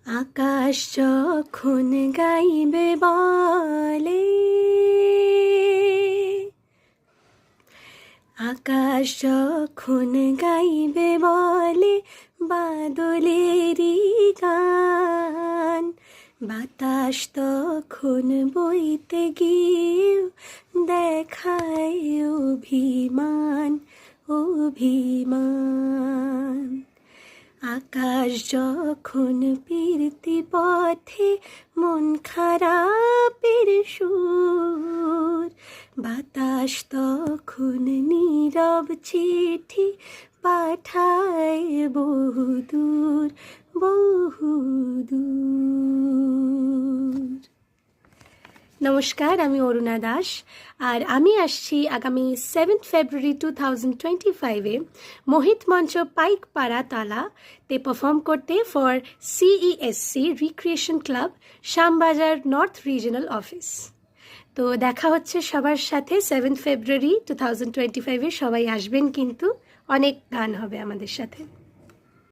আকাশ যখন গাইবে বলে, আকাশ যখন গাইবে বলে বাদলেরই গান, বাতাস তখন বইতে গিয়েও দেখায় অভিমান, অভিমান। আকাশ যখন ফিরতি পথে মন খারাপের সুর, বাতাস তখন নীরব চিঠি পাঠায় বহুদূর, বহুদূর। নমস্কার, আমি অরুণা দাস, আর আমি আসছি আগামী 7 ফেব্রুয়ারি 2025-এ মোহিত মঞ্চ পাইকপাড়া তালাতে পারফর্ম করতে for CESC recreation club, Shyambazar north regional office. তো দেখা হচ্ছে সবার সাথে 7 ফেব্রুয়ারি 2025-এ। সবাই আসবেন, কিন্তু অনেক গান হবে আমাদের সাথে।